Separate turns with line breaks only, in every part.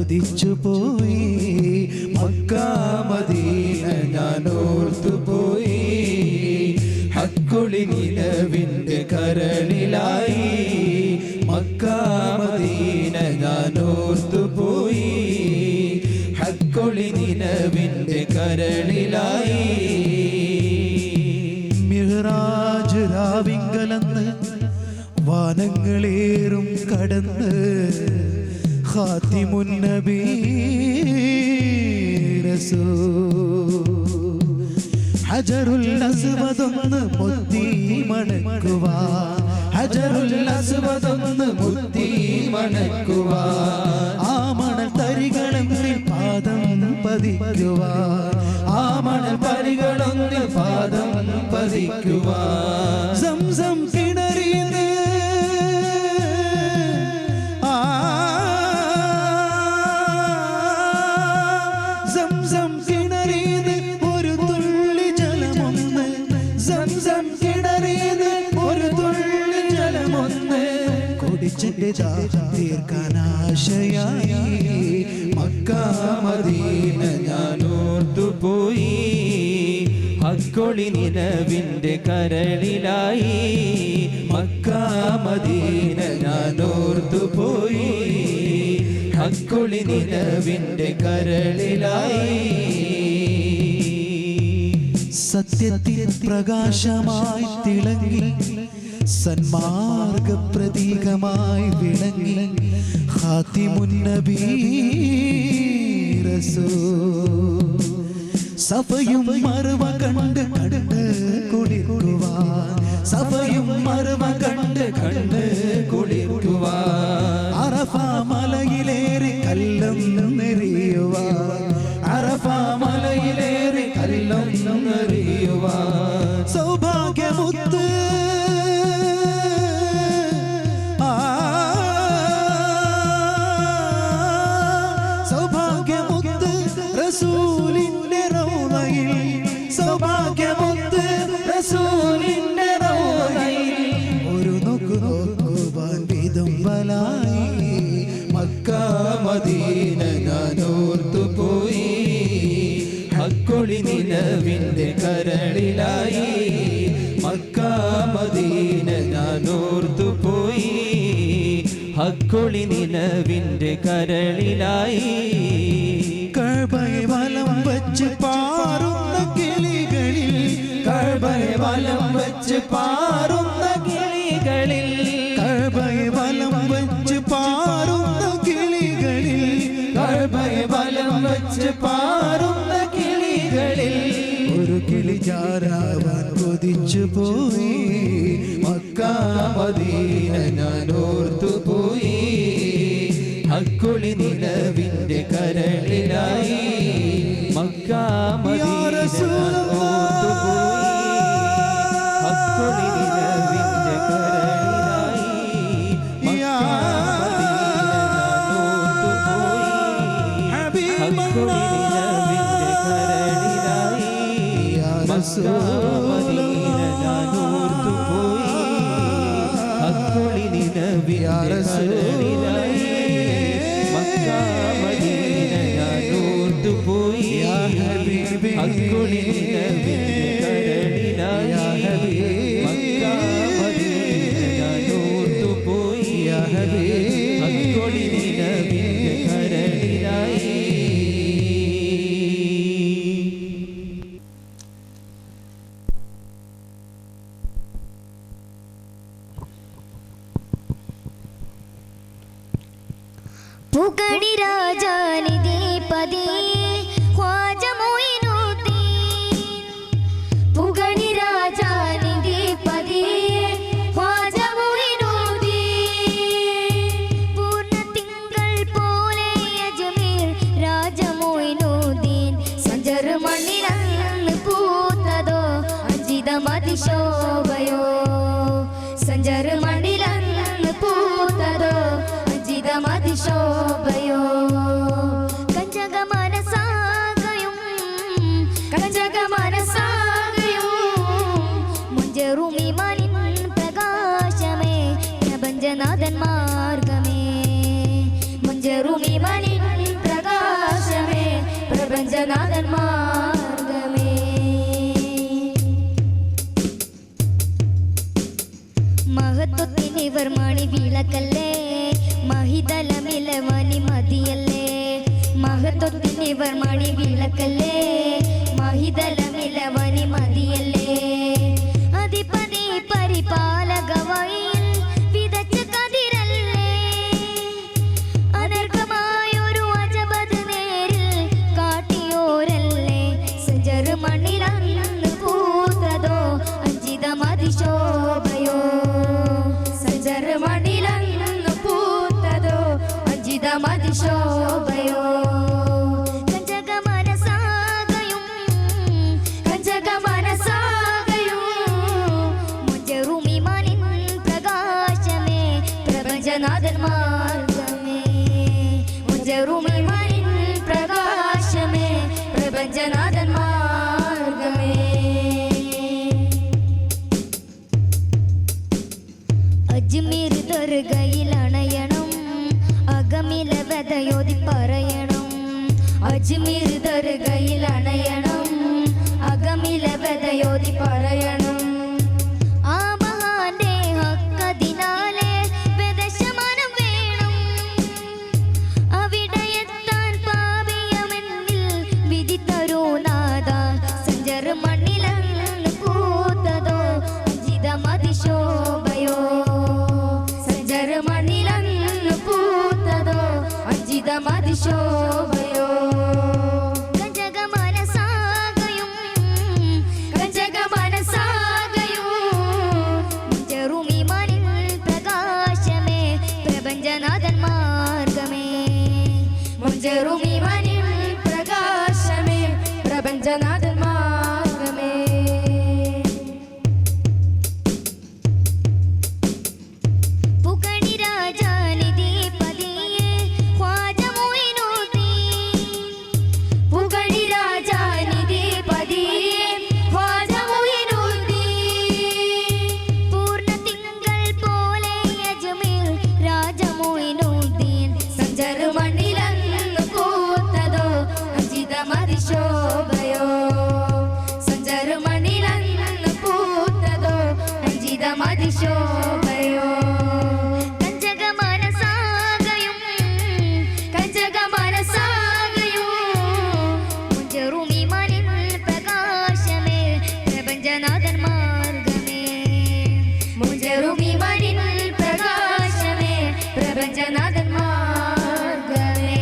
കൊതിച്ചുപോയി. Mecca Medina ഞാൻ ഓർത്തുപോയി. ഹക്കൊളി നിലവിൻ്റെ കരളിലായി. Mecca Medina ഞാൻ ഓർത്തുപോയി. ഹക്കൊളി നിലവിൻ്റെ കരളിലായി. മിഹ്റാജ് രാവിങ്കലന്ന് വാനങ്ങളേറും കടന്ന് ഖാതിമുൻ നബി റസൂൽ ഹജറുൽ അസ്വദൊന്ന് മുത്തി മണക്കുവാൻ. ഹജറുൽ അസ്വദൊന്ന് മുത്തി മണക്കുവാൻ. ആ മണൽ തരികളൊന്ന് പാദം പതിക്കുവാൻ. ആ മണൽ തരികളൊന്ന് പാദം പതിക്കുവാൻ. സംസം കിണറിയത് സംസം കിണറിയത് ഒരു തുള്ളി ജലമൊന്ന്. സംസം കിണറിയത് ഒരു തുള്ളി ജലമൊന്ന്. കുടിച്ചിട്ട് തീർക്കാൻ ആശയായി. മക്ക മദീന ഞാൻ ഓർത്തുപോയി. ഹക്കൊളി നിലവിൻ്റെ കരളിലായി. മക്ക മദീന ഞാൻ ഓർത്തുപോയി. ഹക്കൊളി നിലവിൻ്റെ കരളിലായി. സത്യത്തിൻ പ്രകാശമായി തിളങ്ങി സന്മാർഗ പ്രതീകമായി വിളങ്ങി ഖാതിമുൻ നബി റസൂൽ. സഫയും മറുവ കണ്ട് കണ്ട് കുളിർക്കുവാൻ. സഫയും മറുവ കണ്ട് കണ്ട് കുളിർക്കുവാൻ. അറഫ മലയിലേറി കല്ലും നെറിയുവാൻ. അറഫ മലയിലേറി കല്ലും നെറിയുവാൻ. സൗഭാഗ്യമുത്ത് സൗഭാഗ്യമുത്ത് റസൂലിന്റെ റൗളയിൽ. സൗഭാഗ്യമുത്ത് റസൂലിന്റെ റൗളയിൽ. ഒരു നോക്കു നോക്കുവാൻ വിതുമ്പലായി. മക്ക മദീന ഞാൻ ഓർത്തുപോയി. ഹക്കൊളി നിലവിൻ്റെ കരളിലായി. മക്ക മദീന ഞാൻ ഓർത്തുപോയി. ഹക്കൊളി നിലവിൻ്റെ കരളിലായി. കഅബയെ വലം വച്ച് പാറുന്ന കിളികളിൽ. കഅബയെ വലം വച്ച് പാറുന്ന കിളികളിൽ. കഅബയെ വലം വച്ച് പാറുന്ന കിളികളിൽ. കഅബയെ വലം വച്ച് പാറുന്ന കിളികളിൽ. ഒരു കിളി ചാരാവാൻ കൊതിച്ചുപോയി. മക്ക മദീന ഞാൻ ഓർത്തുപോയി. ഹക്കൊളി നിലവിൻ്റെ കരളിലായി. മക്ക മദീന ഞാൻ ഓർത്തുപോയി. ഹക്കൊളി നിലവിൻ്റെ കരളിലായി. മക്ക മദീന ഞാൻ ഓർത്തുപോയി. ഹക്കൊളി നിലവിൻ്റെ കരളിലായി. മക്ക മദീന ഞാൻ ഓർത്തുപോയി. ഹക്കൊളി നിലവിൻ്റെ കരളിലായി. മക്ക മദീന ഞാൻ ഓർത്തുപോയി. ഹക്കൊളി നിലവിൻ്റെ കരളിലായി. മക്ക മദീന ഞാൻ ഓർത്തുപോയി. ഹക്കൊളി നിലവിൻ്റെ കരളിലായി.
पुगड़ी राजा निधि पदी ख्वाजा मोइनुद्दीन. पुगड़ी राजा निधि पदी ख्वाजा मोइनुद्दीन. पूर्ण तिंगल पोले अजमेर राजा मोइनुद्दीन. संजर मण्णिरल्ल पूतदो अंजिद मतिशोभयो. संजर मण्णिरल्ल पूतदो മതിശോഭയോ. കഞ്ചക മനസാകയും കഞ്ചക മനസാകയും മുഞ്ചറുമി മനിൻ പ്രകാശമേ പ്രപഞ്ചനാഥൻ മാർഗമേ. മുഞ്ചറുമി മനിൻ പ്രപഞ്ചനാഥൻ മാർഗമേ. മഹത്വത്തിനിവർ മണി വിളക്കല്ലേ, മഹിതലമിലവനി മതിയല്ലേ. മഹത്വത്തിനിവർ മണി വിളക്കല്ലേ, മഹിതലമിലവനി മതിയല്ലേ. അധിപതി പരിപാലക വഴിയിൽ വിതച്ച കതിരല്ലേ, അനർഘമായൊരു അജബത് നേരിൽ കാട്ടിയോരല്ലേ. സഞ്ചർ മണ്ണിലന്ന് പൂത്തതോ അഞ്ചിതമതിശോഭയോ, സഞ്ചർ മണ്ണിലന്ന് പൂത്തതോ അഞ്ചിതമതിശോഭയോ. പ്രപഞ്ചനാഥൻ മാർഗമേ, മുഞ്ചറുമിമാനിൻ പ്രകാശമേ, പ്രപഞ്ചനാഥൻ മാർഗമേ. അജ്മീർ ദർഗയിൽ അണയണം, അകമില വ്യതയോതി പറയണം. അജ്മീർ ദർഗയിൽ അണയണം, അകമില വ്യതയോതി പറയണം. മതിശോഭയോ കഞ്ചകമനസാകയും, കഞ്ചകമനസാകയും ചെറുമിമാനിൻ പ്രകാശമേ, പ്രപഞ്ചനാഥൻ മാർഗമേ. ചെറുമിമാനിൻ പ്രകാശമേ, പ്രപഞ്ചനാഥൻ മാർഗമേ. പുകഴി രാജാനിധി പതിയെ മതിശോഭയോ, സഞ്ചർ മണ്ണിലന്ന് പൂത്തതോ അഞ്ചിതമതിശോഭയോ. കഞ്ചകമനസാകയും, കഞ്ചകമനസാകയും ചെറുമിമാനിൻ പ്രകാശമേ, പ്രപഞ്ചനാഥൻ മാർഗമേ. ചെറുമിമാനിൻ പ്രകാശമേ, പ്രപഞ്ചനാഥൻ മാർഗമേ.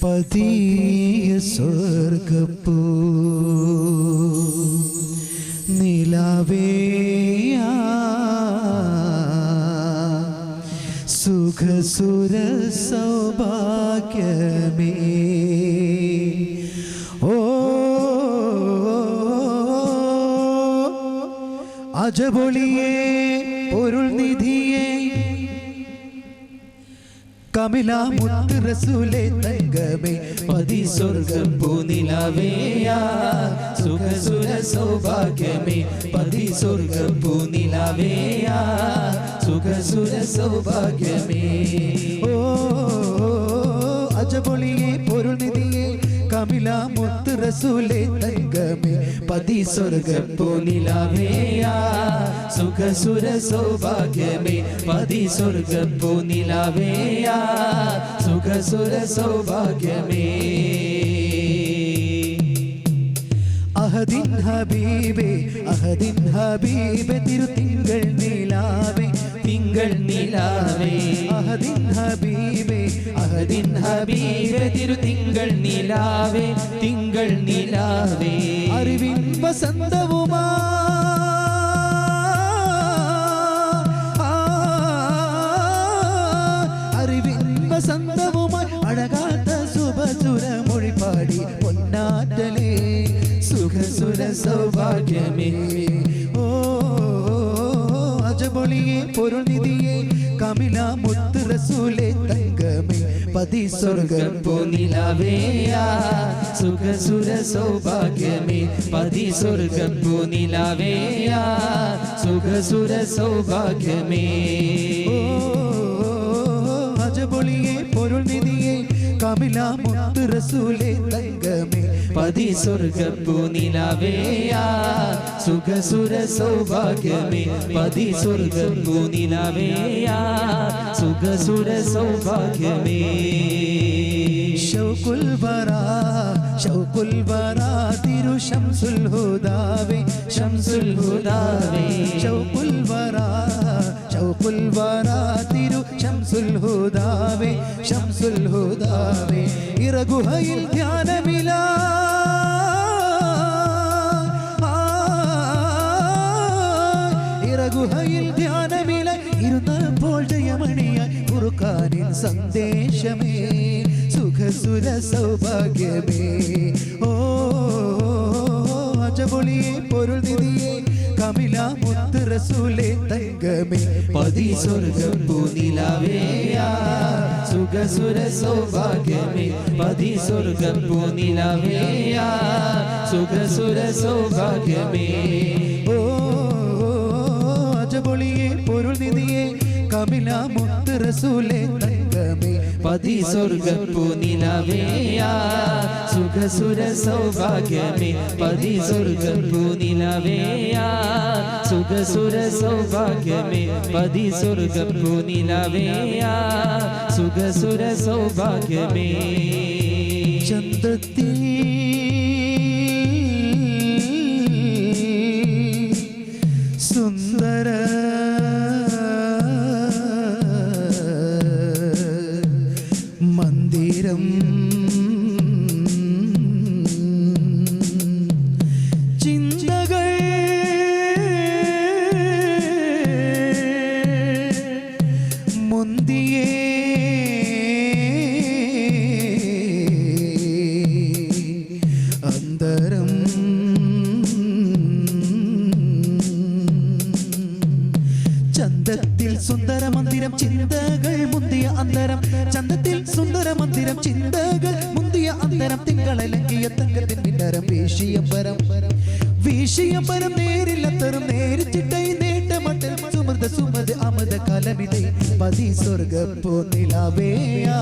പതിയ സ്വർഗപ്പൂ നിലാവേയാ സുഖസുര സൗഭാഗ്യമേ. ഓ അജബൊളിയേ പൊരുൾ നിധിയേ, കമില മുത്ത് റസൂലേ തങ്കമേ,
പതി സ്വർഗം പൂനിലാവേയാ സുഖസുര സൗഭാഗ്യമേ. പതി സ്വർഗം പൂനിലാവേയാ സുഖസുര സൗഭാഗ്യമേ.
ഓ അജബൊളിയേ പൊരുൾ നിധിയേ, കമില മുത്ത് റസൂലേ തങ്കമേ,
പതി സ്വർഗം പൂനിലാവേയാ സുഖസുര സൗഭാഗ്യമേ. പതി സ്വർഗം പൂനിലാവേയാ സുഖസുര സൗഭാഗ്യമേ.
അഹദിൻ ഹബീബേ, അഹദിൻ ഹബീബേ, തിരുത്തിങ്കൾ നിലാവേ,
തിങ്കൾ നിലാവേ.
അഹദിൻ ഹബീബേ,
അഹദിൻ ഹബീബേ, തിരുതിങ്കൾ നിലാവേ, തിങ്കൾ നിലാവേ.
അറിവിൻ വസന്തവുമാ
സൗഭാഗ്യമേ
ഓ അജബൊളിയെ പൊരുൾ നിധിയെ കമില മുത്ത് റസൂലേ തങ്കമേ പതി സ്വർഗം
നിലാവേയാ സുഖസുര സൗഭാഗ്യമേ പതി സ്വർഗം നിലാവേയാ സുഖസുര സൗഭാഗ്യമേ
അജബൊളിയെ പൊരുൾ നിധിയെ കമില മുത്ത് റസൂലേ തങ്കമേ
പതി സ്വർഗം നിലാവേയാ സുഖസുര സൗഭാഗ്യമേ പതി സ്വർഗം നിലാവേയാ സുഖസുര സൗഭാഗ്യമേ
ഷൗകുൽ വറാ തിരു ശംസുൽ ഹുദാവേ
ശംസുൽ ഹുദാവേ
ഷൗകുൽ വറാ തിരു ശംസുൽ ഹുദാവേ ശംസുൽ ഹുദാവേ ഇറഗുഹയിൽ ധ്യാനമില ഇറഗുഹയിൽ ധ്യാനമില ഇരുന്നപ്പോൾ ജയമണിയായി ഫുർഖാനിൻ സന്ദേശമേ സുഖസുര സൗഭാഗ്യമേ ഓ അജബൊളിയെ പൊരുൾ നിധിയെ കമില മുത്ത് റസൂലേ തങ്കമേ
പതി സ്വർഗം നിലാവേയാ സുഖസുര സൗഭാഗ്യമേ പതി സ്വർഗം നിലാവേയാ സുഖസുര സൗഭാഗ്യമേ
ഓ അജബൊളിയെ പൊരുൾ നിധിയെ കമില മുത്ത് റസൂലേ തങ്കമേ
പതി സ്വർഗം നിലാവേയാ സുഖസുര സൗഭാഗ്യമേ പതി സ്വർഗം നിലാവേയാ സുഖസുര സൗഭാഗ്യമേ പതി സ്വർഗം നിലാവേയാ സുഖസുര സൗഭാഗ്യമേ
ചന്ദ്രത്തിൽ സുന്ദര മന്ദിരം ചിന്തകൾ മുന്തിയേ അന്തരം ചന്തത്തിൽ സുന്ദര മന്ദിരം ചിന്തകൾ മുന്തിയ അന്തരം ചന്തത്തിൽ സുന്ദര മന്ദിരം ചിന്തകൾ മുന്തിയ അന്തരം തിങ്കളലങ്കിയ തങ്കത്തിൻ മിന്നരം വീശിയമ്പരം നേരില്ലത്തറും നേരിച്ചിട്ടൈ നേട്ടമട്ടൽ സുമൃത അമൃത കലമിതൈ പതി സ്വർഗപ്പോ നിലാവേയാ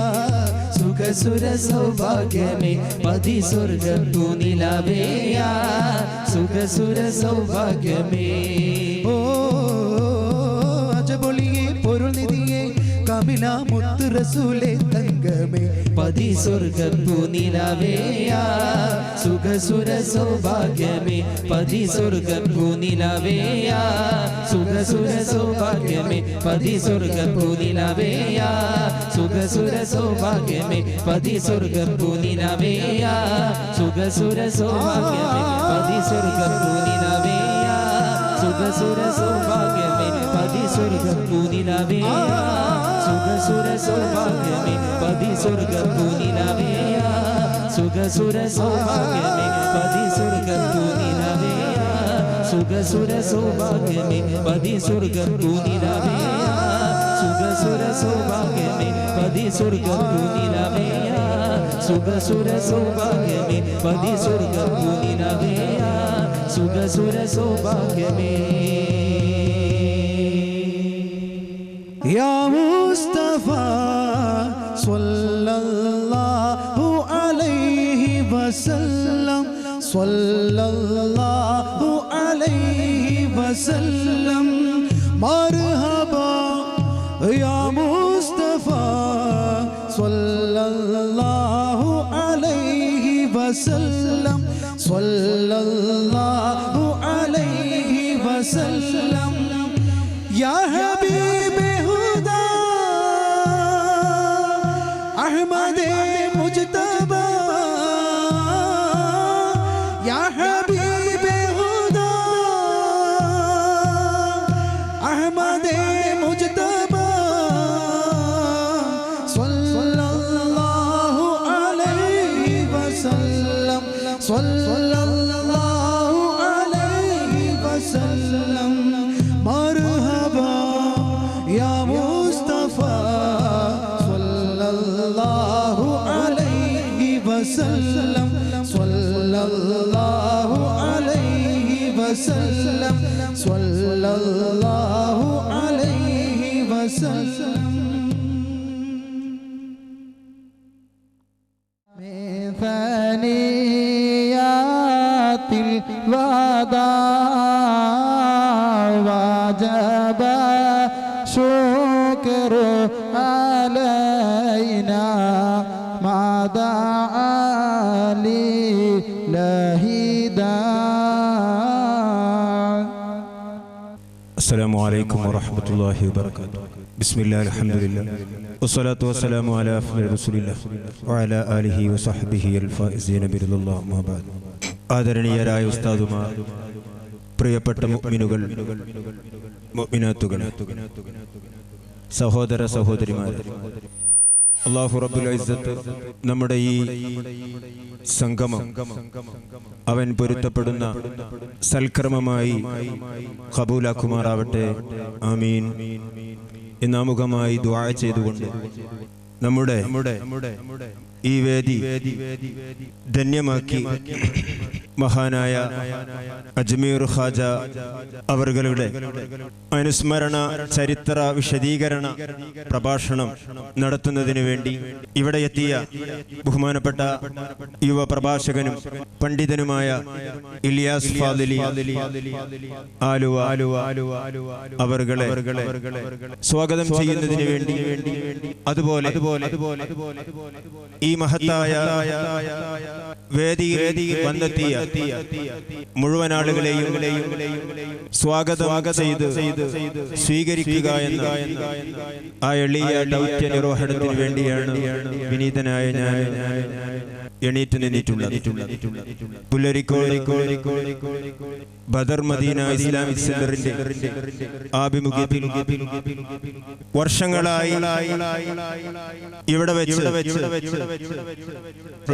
സുഖസുര സൗഭാഗ്യമേ പതി സ്വർഗം നിലാവേയാ സുഖസുര സൗഭാഗ്യമേ
ഓ അജബൊളിയെ പൊരുൾ നിധിയെ കമില മുത്ത് റസൂലേ തങ്കമേ
പതി സ്വർഗം നിലാവേയാ സുഖസുര സൗഭാഗ്യമേ പതി സ്വർഗം നിലാവേയാ സുഖസുര സൗഭാഗ്യമേ പതി സ്വർഗം നിലാവേയാ സുഖസുര സൗഭാഗ്യമേ പതി സ്വർഗം നിലാവേയാ സുഖസുര സൗഭാഗ്യമേ പതി സ്വർഗം നിലാവേയാ സുഖസുര സൗഭാഗ്യമേ പതി സ്വർഗം നിലാവേയാ സുഖസുര സൗഭാഗ്യമേ പതി സ്വർഗം നിലാവേയാ സുഖസുര സൗഭാഗ്യമേ പതി സ്വർഗം നിലാവേയാ സുഖസുര സൗഭാഗ്യമേ പതി സ്വർഗം നിലാവേയാ സുഖസുര സൗഭാഗ്യമേ പതി സ്വർഗം നിലാവേയാ സുഖസുര സൗഭാഗ്യമേ പതി സ്വർഗം നിലാവേയാ സുഖസുര സൗഭാഗ്യമേ
യാ മുസ്തഫ സ്വല്ലല്ലാഹു അലൈഹി വസല്ലം സ്വല്ലല്ലാഹു അലൈഹി വസല്ലം മർഹബ യാ മുസ്തഫ സ്വല്ലല്ലാഹു അലൈഹി വസല്ലം സ്വല്ലല്ലാഹു അലൈഹി വസല്ലം യാ ഹബീബേ ഹുദാ അഹ്മദേ മുജ്തബാ യാ ഹബീബേ ഹുദാ അഹ്മദേ മുജ്തബാ സ്വല്ലല്ലാഹു അലൈഹി വസല്ലം സ്വല്ലല്ലാഹു അലൈഹി وسلم مرحبا يا مصطفى صلى الله عليه وسلم صلى الله عليه وسلم صلى الله عليه وسلم من ثنيات الوداع وجب شكر علينا ما دعا لله داع.
السلام عليكم ورحمة الله وبركاته. بسم الله الحمد لله والصلاة والسلام على أفضل رسول الله وعلى آله وصحبه الفائزين برضا الله أما بعد. ആദരണീയരായ ഉസ്താദുമാർ, പ്രിയപ്പെട്ട മുഅ്മിനുകൾ, മുഅ്മിനാത്തുകൾ, സഹോദര സഹോദരിമാർ, അല്ലാഹു റബ്ബുൽ ഇസ്സത്ത് നമ്മുടെ ഈ സംഗമം അവൻ പൊരുത്തപ്പെടുന്ന സൽക്കർമ്മമായി ഖബൂലാക്കുമാറാവട്ടെ. ആമീൻ. എന്നാമുഖമായി ദുആ ചെയ്തുകൊണ്ട് നമ്മുടെ ഈ വേദി ധന്യമാക്കി മഹാനായ അജ്മീർ ഖാജ അവരുടെ അനുസ്മരണ ചരിത്ര വിശദീകരണ പ്രഭാഷണം നടത്തുന്നതിന് വേണ്ടി ഇവിടെ എത്തിയ ബഹുമാനപ്പെട്ട യുവ പ്രഭാഷകനും പണ്ഡിതനുമായ ഇലിയാസ് ഫാദിലി ആലുവ അവരുടെ സ്വാഗതം ചെയ്യുന്നതിന് വേണ്ടി അതുപോലെ ഈ മഹത്തായ വേദിയിൽ വന്നെത്തിയ മുഴുവൻ ആളുകളെയും സ്വാഗതം ചെയ്ത് സ്വീകരിക്കുക എന്ന ആ എളിയ ദൗത്യ നിർവഹണത്തിന് വേണ്ടിയാണ് വിനീതനായ ഞാൻ എണീറ്റ് നിന്നിട്ടുള്ളത്. പുല്ലരിക്കോട് ബദർ മദീന ഇസ്ലാമിക് സെന്ററിന്റെ ആഭിമുഖ്യത്തിൽ വർഷങ്ങളായി ഇവിടെ വെച്ച്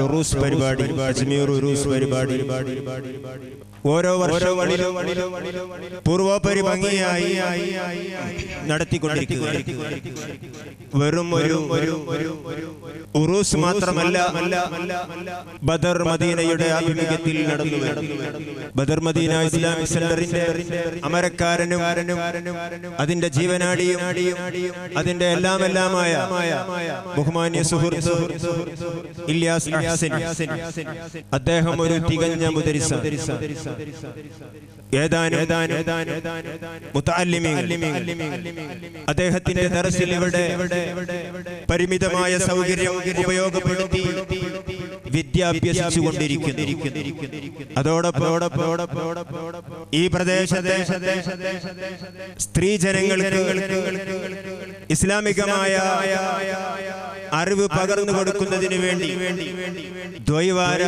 ഉറൂസ് പരിപാടി, അജ്മീർ ഉറൂസ് പരിപാടി ഓരോ വർഷങ്ങളിലും പൂർവോപരി ഭംഗിയായി നടത്തിക്കൊണ്ടിരിക്കുക. വെറും ഒരു ഉറൂസ് മാത്രമല്ല, ബദർ മദീനയുടെ ആഭിമുഖ്യത്തിൽ നടന്നു. ബദർ മദീന ഇസ്ലാമിക് സെന്ററിന്റെ അമരക്കാരനും അതിന്റെ ജീവനാടിയും അതിന്റെ എല്ലാമായ ബഹുമാന്യ സുഹൃത്ത് ഇല്യാസ് അഹ്സൻ, അദ്ദേഹം ഒരു തികഞ്ഞ മുദരിസ. ഏതാനും മുതഅല്ലിമീങ്ങൾ അദ്ദേഹത്തിന്റെ ദർസിൽ ഇവിടെ പരിമിതമായ സൗകര്യം ഉപയോഗപ്പെടുത്തി വിദ്യാഭ്യസിച്ചുകൊണ്ടിരിക്കുന്നു. അതോടൊപ്പം ഈ പ്രദേശത്തെ സ്ത്രീ ജനങ്ങൾക്ക് ഇസ്ലാമികമായ അറിവ് പകർന്നു കൊടുക്കുന്നതിന് വേണ്ടി ദ്വൈവാര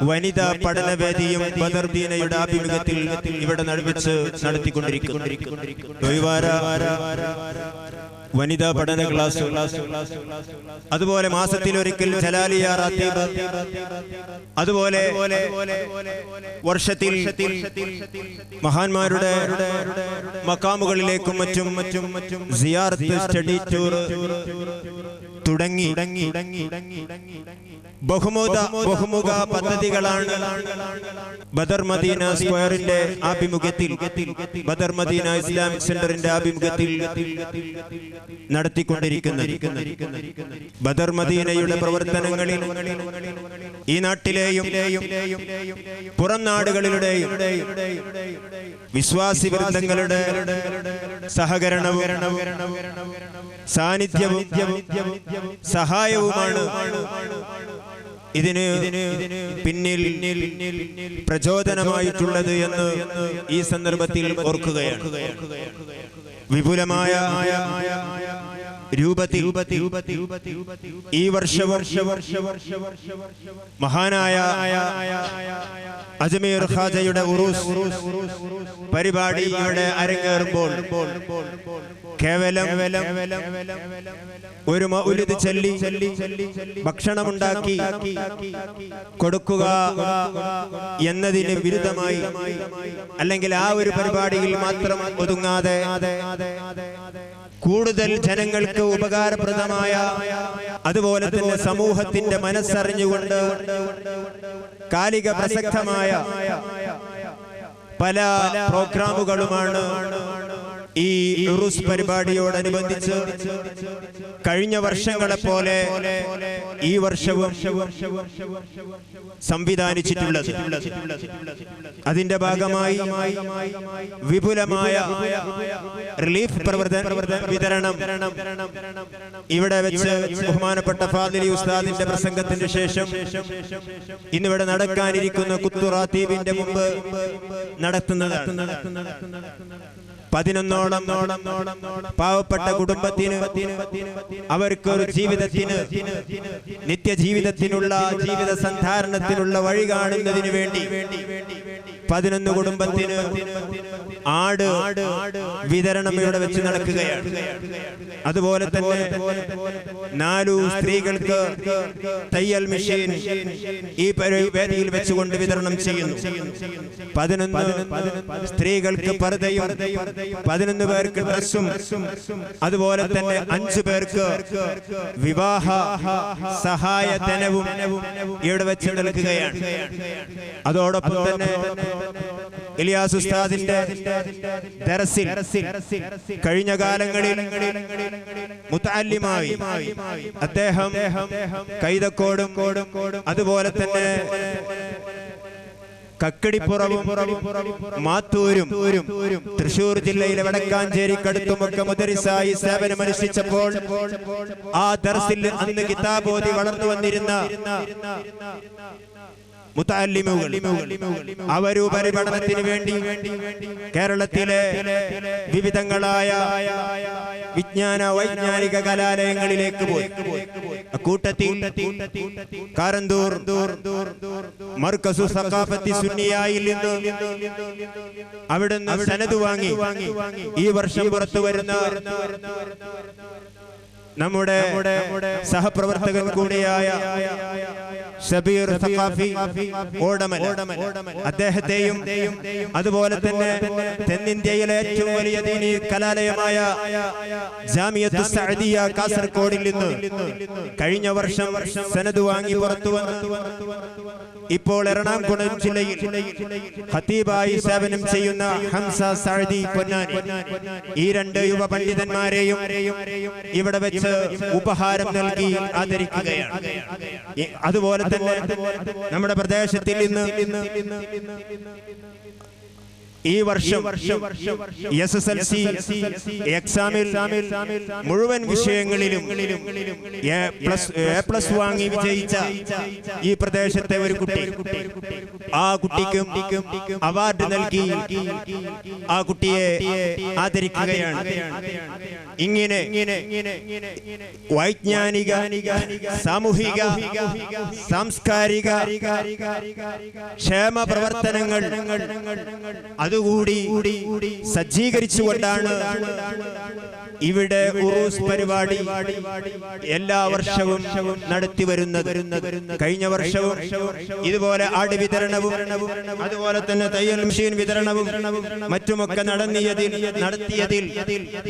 വനിതാ പഠനവേദിയും ബദർ ദീനയുടെ ആഭിമുഖ്യത്തിൽ ഇവിടെ നടത്തിക്കൊണ്ടിരിക്കുന്നു. ദ്വൈവാര വനിതാ പഠന ക്ലാസ്, അതുപോലെ മാസത്തിലൊരിക്കൽ ജലാലിയ റാത്തീബ്, അതുപോലെ വർഷത്തിൽ മഹാന്മാരുടെ മക്കാമുകളിലേക്കും മറ്റും സിയാറത്ത്, സ്റ്റഡി ടൂർ തുടങ്ങി ബഹുമുഖ പദ്ധതികളാണ് ബദർ മദീന സ്ക്വയറിന്റെ ആഭിമുഖ്യത്തിൽ, ബദർ മദീന ഇസ്ലാമിക് സെന്ററിന്റെ ആഭിമുഖ്യത്തിൽ നടത്തിക്കൊണ്ടിരിക്കുന്നത്. ബദർ മദീനയുടെ പ്രവർത്തനങ്ങളിൽ ഈ നാട്ടിലെയും പുറം നാടുകളിലുടെയും വിശ്വാസി വൃന്ദങ്ങളുടെ സഹകരണവും സാന്നിധ്യവും സഹായവുമാണ് ഇതിന് പിന്നിൽ പ്രചോദനമായിട്ടുള്ളത് എന്ന് ഈ സന്ദർഭത്തിൽ ഓർക്കുകയാണ്. വിപുലമായ
രൂപത്തിൽ ഈ വർഷവും മഹാനായ അജ്മീർ ഖാജയുടെ ഉറൂസ് പരിപാടി ഇവിടെ അരങ്ങേറുമ്പോൾ കേവലം ഒരു മൗലിദ് ചൊല്ലി ഭക്ഷണമുണ്ടാക്കി കൊടുക്കുക എന്നതിന് വിരുദ്ധമായി, അല്ലെങ്കിൽ ആ ഒരു പരിപാടിയിൽ മാത്രം ഒതുങ്ങാതെ കൂടുതൽ ജനങ്ങൾക്ക് ഉപകാരപ്രദമായ, അതുപോലെ തന്നെ സമൂഹത്തിന്റെ മനസ്സറിഞ്ഞുകൊണ്ട് കാലിക പ്രസക്തമായ പല പ്രോഗ്രാമുകളുമാണ് ഈ ഉറൂസ് പരിപാടിയോടനുബന്ധിച്ച് കഴിഞ്ഞ വർഷങ്ങളെ പോലെ ഈ വർഷവും സംവിധാനിച്ചിട്ടുള്ളത്. അതിന്റെ ഭാഗമായി വിപുലമായ റിലീഫ് വിതരണം ഇവിടെ വെച്ച് ബഹുമാനപ്പെട്ട ഫാദിലി ഉസ്താദിന്റെ പ്രസംഗത്തിന് ശേഷം ഇന്നിവിടെ നടക്കാനിരിക്കുന്ന കുത്തുറാത്തീബിന്റെ മുമ്പ് നടത്തുന്നതാണ്. 11ഓളം പാവപ്പെട്ട കുടുംബത്തിന് അവർക്കൊരു ജീവിതത്തിന്, നിത്യജീവിതത്തിനുള്ള ജീവിത സന്ധാരണത്തിനുള്ള വഴി കാണുന്നതിന് വേണ്ടി 11 കുടുംബത്തിന് ആട് വിതരണം ഇവിടെ വെച്ച് നടക്കുകയാണ്. അതുപോലെ തന്നെ 4 സ്ത്രീകൾക്ക് തയ്യൽ മെഷീൻ ഈ വേദിയിൽ വെച്ചുകൊണ്ട് വിതരണം ചെയ്യുന്നു. 11 സ്ത്രീകൾക്ക് പർദയും 11 പേർക്ക് ഡ്രസ്സും, അതുപോലെ തന്നെ 5 പേർക്ക് വിവാഹ സഹായധനവും ഇവിടെ വെച്ച് നൽകുകയാണ്. അതോടൊപ്പം തന്നെ ഇലിയാസ് ഉസ്താദിന്റെ ദർസിൽ കഴിഞ്ഞ കാലങ്ങളിൽ മുതഅല്ലിമായി അദ്ദേഹം കൈതക്കോടും അതുപോലെ തന്നെ കക്കടിപ്പുറവും മാത്തൂരും തൃശൂർ ജില്ലയിലെ വടക്കാഞ്ചേരിക്കടുത്തുമൊക്കെ മുദരിസായി സേവനമനുഷ്ഠിച്ചപ്പോൾ ആ ദർസിൽ അന്ന് കിതാബോധി വളർന്നു വന്നിരുന്ന മുതഅല്ലിമുകൾ അവരുപരിപഠനത്തിന് വേണ്ടി കേരളത്തിലെ വിവിധങ്ങളായ വിജ്ഞാന വൈജ്ഞാനിക കലാലയങ്ങളിലേക്ക് പോയി. കൂട്ടത്തിൽ കാരന്തൂർ മർകസു സഖാഫത്തി സുന്നിയായിൽ നിന്ന് അവിടുന്ന് സനദ് വാങ്ങി ഈ വർഷം പുറത്തു വരുന്ന നമ്മുടെ സഹപ്രവർത്തകൻ കൂടിയായ ഷബീർ സഖാഫി ഓടമൽ അദ്ദേഹത്തെയും അതുപോലെ തന്നെ തെന്നിന്ത്യയിലെ ഏറ്റവും വലിയ ദീനി കലാലയമായ ജാമിയത്തു സഅദിയ കാസർഗോഡിൽ നിന്ന് കഴിഞ്ഞ വർഷം സനദ് വാങ്ങി പുറത്തു വന്നു. ഇപ്പോൾ എറണാകുളം ജില്ലയിൽ ഖതീബായി സേവനം ചെയ്യുന്ന ഹംസ സഅദി പൊന്നാനി, ഈ 2 യുവ പണ്ഡിതന്മാരെയും ഇവിടെ വെച്ച് ഉപഹാരം നൽകി ആദരിക്കുകയാണ്. അതുപോലെ തന്നെ നമ്മുടെ പ്രദേശത്തിൽ ഇന്ന് ഈ വർഷം SSLC എക്സാമിൽ മുഴുവൻ വിഷയങ്ങളിലും A+ വാങ്ങി വിജയിച്ച ഈ പ്രദേശത്തെ ഒരു കുട്ടി, ആ കുട്ടിക്കും അവാർഡ് നൽകി ആ കുട്ടിയെ ആദരിക്കുകയാണ്. ഇങ്ങനെ വൈജ്ഞാനിക, സാമൂഹിക, സാംസ്കാരിക ക്ഷേമ പ്രവർത്തനങ്ങൾ അതുകൂടി സജ്ജീകരിച്ചുകൊണ്ടാണ് ഇവിടെ ഉറൂസ് പരിപാടി എല്ലാ വർഷവും നടത്തി വരുന്നത്. കഴിഞ്ഞ വർഷവും ഇതുപോലെ ആട് വിതരണവും അതുപോലെ തന്നെ തയ്യൽ മെഷീൻ വിതരണവും മറ്റുമൊക്കെ നടത്തിയതിൽ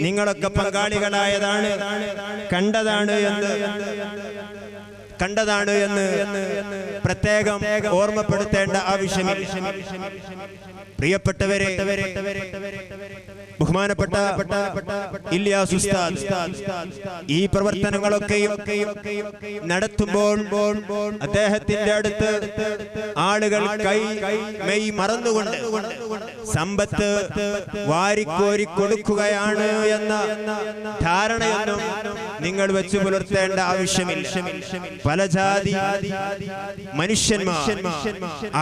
നിങ്ങളൊക്കെ പങ്കാളികളായതാണ്, കണ്ടതാണ് എന്ന് പ്രത്യേകം ഓർമ്മപ്പെടുത്തേണ്ട ആവശ്യമില്ല. പ്രിയപ്പെട്ടവരെ, ബഹുമാനപ്പെട്ട ഇല്യാസ് ഉസ്താദ് ഈ പ്രവർത്തനങ്ങളൊക്കെയും നടത്തുമ്പോൾ അദ്ദേഹത്തിന്റെ അടുത്ത് ആളുകൾ മെയ് മറന്നുകൊണ്ട് സമ്പത്ത് വാരിക്കോരി കൊടുക്കുകയാണ് എന്ന ധാരണയൊന്നും നിങ്ങൾ വെച്ചു പുലർത്തേണ്ട ആവശ്യമില്ല. പല ജാതി മനുഷ്യന്മാർ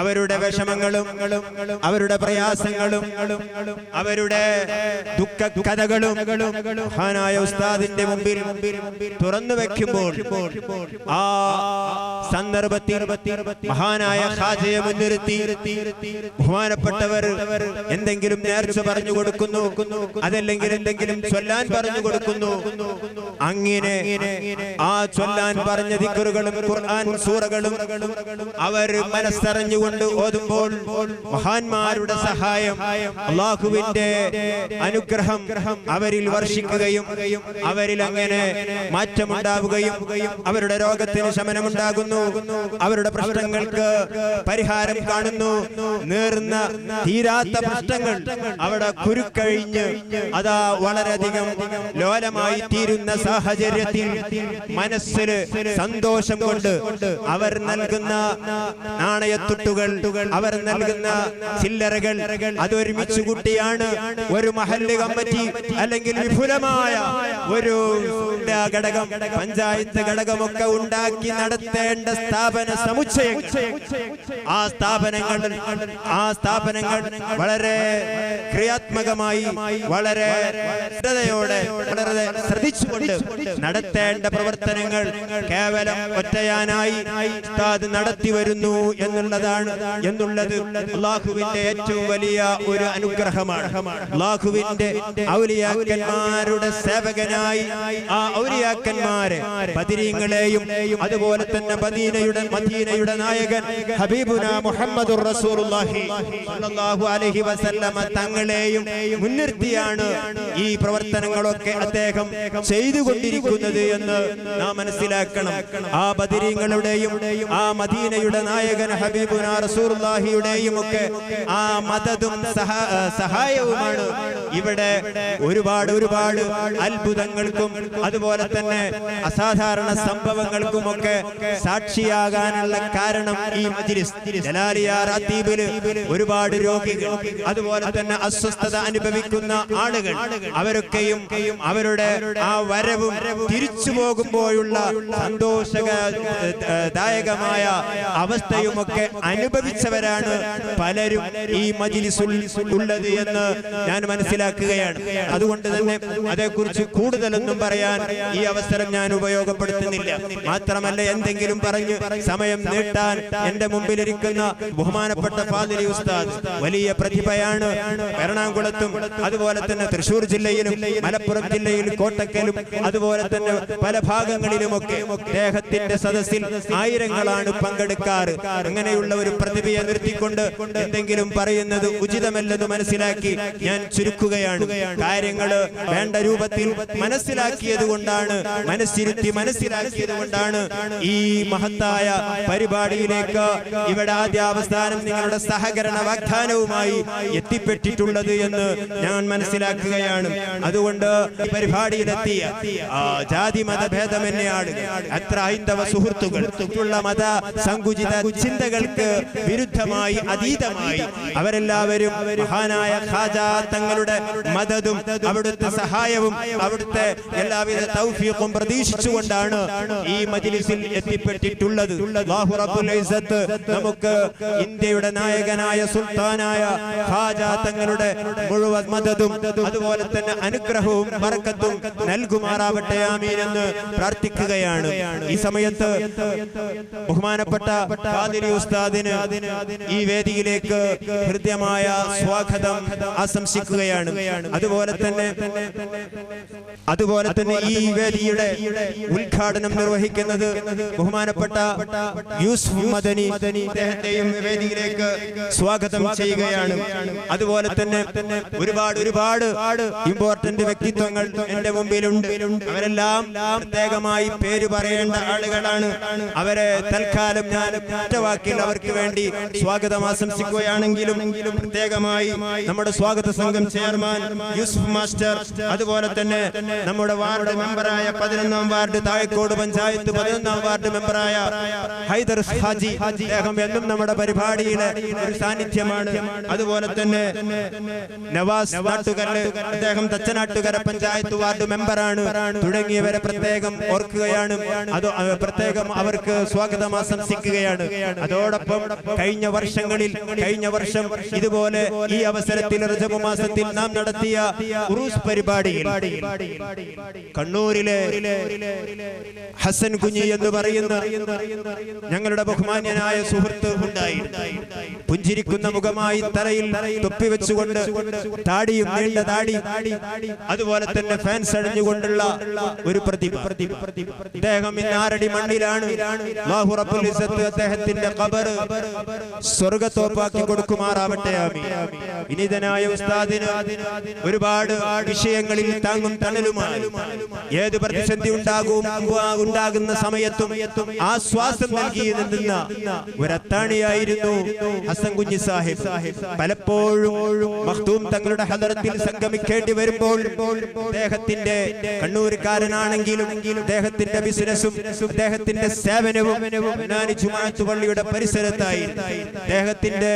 അവരുടെ വിഷമങ്ങളും അവരുടെ പ്രയാസങ്ങളും അവരുടെ ദുഃഖ കഥകളും മഹാനായ ഉസ്താദിന്റെ മുമ്പിൽ തുറന്നു വെക്കുമ്പോൾ ആ സന്ദർഭത്തിൽ മഹാനായ ഖാജയെ മുൻനിർത്തി ബഹുമാനപ്പെട്ടവർ എന്തെങ്കിലും നേർച്ച പറഞ്ഞു കൊടുക്കുന്നു, അതല്ലെങ്കിൽ എന്തെങ്കിലും ചൊല്ലാൻ പറഞ്ഞു കൊടുക്കുന്നു. അങ്ങനെ ആ ചൊല്ലാൻ പറഞ്ഞ ദിക്റുകളും ഖുർആൻ സൂറകളും അവർ മനസ്സറിഞ്ഞുകൊണ്ട് ഓതുമ്പോൾ മഹാന്മാരുടെ സഹായം, അല്ലാഹുവിന്റെ അനുഗ്രഹം അവരിൽ വർഷിക്കുകയും അവരിൽ അങ്ങനെ മാറ്റമുണ്ടാവുകയും അവരുടെ രോഗത്തിന് ശമനമുണ്ടാകുന്നു, അവരുടെ പ്രശ്നങ്ങൾക്ക് പരിഹാരം കാണുന്നു. നേർന്ന തീരാത്ത പ്രശ്നങ്ങൾ അവിടെ കുരുക്കഴിഞ്ഞ് അതാ വളരെയധികം ലോലമായി തീരുന്ന സാഹചര്യത്തിൽ മനസ്സിൽ സന്തോഷം കൊണ്ട് അവർ നൽകുന്ന നാണയത്തുട്ടുകൾ, അവർ നൽകുന്ന ചില്ലറകൾ അതൊരുമിച്ച് കൂട്ടിയാണ് ഒരു മഹല്ല് കമ്മിറ്റി അല്ലെങ്കിൽ വിപുലമായ ഒരു ഘടകം, പഞ്ചായത്ത് ഘടകമൊക്കെ ഉണ്ടാക്കി നടത്തേണ്ട സ്ഥാപന സമുച്ചയം. ആ സ്ഥാപനങ്ങൾ വളരെ ക്രിയാത്മകമായി വളരെ ശ്രദ്ധയോടെ വളരെ ശ്രദ്ധിച്ചുകൊണ്ട് നടത്തേണ്ട പ്രവർത്തനങ്ങൾ കേവലം ഒറ്റയാനായി ഉസ്താദ് നടത്തി വരുന്നു എന്നുള്ളത് അല്ലാഹുവിന്റെ ഏറ്റവും വലിയ ഒരു അനുഗ്രഹമാണ്. അല്ലാഹുവിന്റെ ഔലിയാക്കന്മാരുടെ സേവകനായി ആ ഔലിയാക്കന്മാരെ ബദരീങ്ങളെയും അതുപോലെ തന്നെ മദീനയുടെ നായകൻ ഹബീബുന മുഹമ്മദുർ റസൂലുള്ളാഹി സ്വല്ലല്ലാഹു അലൈഹി വസല്ലമ തങ്ങളെയും മുൻനിർത്തിയാണ് ഈ പ്രവർത്തനങ്ങളൊക്കെ അദ്ദേഹം ചെയ്തുകൊണ്ടിരിക്കുന്നത് എന്ന് നാം മനസ്സിലാക്കണം. ആ ബദരീങ്ങളുടെയും ആ മദീനയുടെ നായകൻ ഹബീബുന റസൂലുള്ളാഹിയുടെയും ഒക്കെ ആ മദദും സഹായവുമാണ് ഇവിടെ ഒരുപാട് അത്ഭുതങ്ങൾക്കും അതുപോലെ തന്നെ അസാധാരണ സംഭവങ്ങൾക്കുമൊക്കെ സാക്ഷിയാകാനുള്ള കാരണം ഈ മജ്‌ലിസ്. ജലാലിയ റാത്തീബില് ഒരുപാട് രോഗികൾ അതുപോലെ തന്നെ അസ്വസ്ഥത അനുഭവിക്കുന്ന ആളുകൾ അവരൊക്കെയും അവരുടെ ആ വരവും തിരിച്ചു പോകുമ്പോഴുള്ള സന്തോഷദായകമായ അവസ്ഥയുമൊക്കെ അനുഭവിച്ചവരാണ് പലരും ഈ മജ്‌ലിസിൽ ഉള്ളത് എന്ന് ഞാൻ മനസ്സിലാക്കുകയാണ്. അതുകൊണ്ട് തന്നെ അതേക്കുറിച്ച് കൂടുതലൊന്നും പറയാൻ ഈ അവസരം ഞാൻ ഉപയോഗപ്പെടുത്തുന്നില്ല. മാത്രമല്ല എന്തെങ്കിലും പറഞ്ഞ് സമയം നീട്ടാൻ എന്റെ മുമ്പിലിരിക്കുന്ന ബഹുമാനപ്പെട്ട ഫാദിലി ഉസ്താദ് വലിയ പ്രതിഭയാണ്. എറണാകുളത്തും അതുപോലെ തന്നെ തൃശൂർ ജില്ലയിലും മലപ്പുറം ജില്ലയിൽ കോട്ടക്കലും അതുപോലെ തന്നെ പല ഭാഗങ്ങളിലുമൊക്കെ അദ്ദേഹത്തിന്റെ സദസ്സിൽ ആയിരങ്ങളാണ് പങ്കെടുക്കാറ്. അങ്ങനെയുള്ള ഒരു പ്രതിഭയെ നിർത്തിക്കൊണ്ട് എന്തെങ്കിലും പറയുന്നത് ഉചിതമല്ലെന്ന് മനസ്സിലാക്കി ഞാൻ ചുരുക്കുകയാണ്. കാര്യങ്ങള് വേണ്ട രൂപത്തിൽ മനസ്സിലാക്കിയത് കൊണ്ടാണ് ഈ മഹത്തായ പരിപാടിയിലേക്ക് ഇവിടെ ആദ്യാവസാനം നിങ്ങളുടെ സഹകരണ വാഗ്ദാനവുമായി എത്തിപ്പെട്ടിട്ടുള്ളത് എന്ന് ഞാൻ മനസ്സിലാക്കുകയാണ്. അതുകൊണ്ട് ഈ പരിപാടിയിലെത്തിയ ജാതി മതഭേദമന്യേ ആളുകൾ, അത്ര ഹൈന്ദവ സുഹൃത്തുക്കൾ ഉള്ള മത സങ്കുചിത ചിന്തകൾക്ക് വിരുദ്ധമായി അതീതമായി അവരെല്ലാവരും മഹാനായ ഖാജാ തങ്ങളുടെ മദദും അവിടുത്തെ സഹായവും അവിടുത്തെ എല്ലാവിധ തൗഫീഖും പ്രതീക്ഷിച്ചുകൊണ്ടാണ് ഈ മജ്‌ലിസിൽ എത്തിപ്പെട്ടിട്ടുള്ളത്. അല്ലാഹു റബ്ബുൽ ഇസ്സത്ത് നമുക്ക് ഇന്ത്യയുടെ നായകനായ സുൽത്താനായ ഖാജാ തങ്ങളുടെ മുഴുവൻ മദദും അതുപോലെ തന്നെ അനുഗ്രഹവും ബർക്കത്തും നൽകുമാറാവട്ടെ. ആമീൻ എന്ന് പ്രാർത്ഥിക്കുകയാണ്. ഈ സമയത്ത് ബഹുമാനപ്പെട്ട ഫാദിലി ഉസ്താദിന് ഈ വേദിയിലേക്ക് ഹൃദ്യമായ സ്വാഗതം ആശംസിക്കുകയാണ്. അതുപോലെ തന്നെ ഈ വേദിയുടെ ഉദ്ഘാടനം നിർവഹിക്കുന്നത് ബഹുമാനപ്പെട്ട യൂസുഫ് മദനി, അദ്ദേഹത്തെയും വേദിയിലേക്ക് സ്വാഗതം ചെയ്യുകയാണ്. അതുപോലെ തന്നെ ഒരുപാട് ഇമ്പോർട്ടന്റ് വ്യക്തിത്വങ്ങൾ എന്റെ മുമ്പിലുണ്ട്. അവരെല്ലാം പ്രത്യേകമായി പേര് പറയേണ്ട ആളുകളാണ്. അവരെ തൽക്കാലം ഞാൻ ഒറ്റവാക്കിൽ അവർക്ക് വേണ്ടി സ്വാഗതം ആശംസിക്കുകയാണെങ്കിലും പ്രത്യേകമായി നമ്മുടെ സ്വാഗത സംഘം ചെയർമാൻ യൂസുഫ് മാസ്റ്റർ, അതുപോലെ തന്നെ നമ്മുടെ വാർഡ് മെമ്പറായ 11ാം വാർഡ് താഴെക്കോട് പഞ്ചായത്ത് 11ാം വാർഡ് മെമ്പറായ ഹൈദർ ഹാജി, അദ്ദേഹം എന്നും നമ്മുടെ പരിപാടിയിലെ ഒരു സാന്നിധ്യമാണ്. അതുപോലെ തന്നെ നവാസ് നാട്ടുകല്ല്, അദ്ദേഹം തച്ചനാട്ടുകര പഞ്ചായത്ത് വാർഡ് മെമ്പറാണ്. തുടങ്ങിയവരെ പ്രത്യേകം ഓർക്കുകയാണ്. അത് പ്രത്യേകം അവർക്ക് സ്വാഗതം ആശംസിക്കുകയാണ്. അതോടൊപ്പം കഴിഞ്ഞ വർഷം ഇതുപോലെ ഈ അവസരത്തിൽ റജബ് മാസത്തിൽ നാം നടത്തിയ ഉറൂസ് പരിപാടിയിൽ കണ്ണൂരിലെ ഹസൻ കുഞ്ഞി എന്ന് പറയുന്ന ഞങ്ങളുടെ ബഹുമാന്യനായ സുഹൃത്ത് ഉണ്ടായി. പുഞ്ചിരിക്കുന്ന മുഖമായി തലയിൽ തൊപ്പി വെച്ചുകൊണ്ട് താടിയും നീണ്ട താടി, അതുപോലെ തന്നെ ഫാൻസ് അണിഞ്ഞുകൊണ്ടുള്ള ഒരു പ്രതിഭ. അദ്ദേഹം ഇന്ന് ആറടി മണ്ണിലാണ്. അല്ലാഹു റബ്ബുൽ ഇസ്സത്ത് അദ്ദേഹത്തിന്റെ ഖബർ സ്വർഗ്ഗത്തോപ്പാക്കി കൊടുക്കുമാറാവട്ടെ. ആമീൻ. വിനീതനായ ഉസ്താദിന് ഒരുപാട് വിഷയങ്ങളിൽ താങ്ങും തണലുമായി ഏത് പ്രതിസന്ധി ഉണ്ടാകുന്ന സമയത്തും ആശ്വാസം നൽകി നിന്ന ഒരത്താണിയായിരുന്നു ഹസൻ കുഞ്ഞി സാഹിബ്. പലപ്പോഴും മഖ്ദൂം തങ്ങളുടെ ഹദറത്തിൽ സംഗമിക്കേണ്ടി വരുമ്പോൾ അദ്ദേഹത്തിന്റെ കണ്ണൂർക്കാരനാണെങ്കിലും അദ്ദേഹത്തിന്റെ ബിസിനസ്സും അദ്ദേഹത്തിന്റെ സേവനവും ജുമാഅത്ത് പള്ളിയുടെ പരിസരത്തായി അദ്ദേഹത്തിന്റെ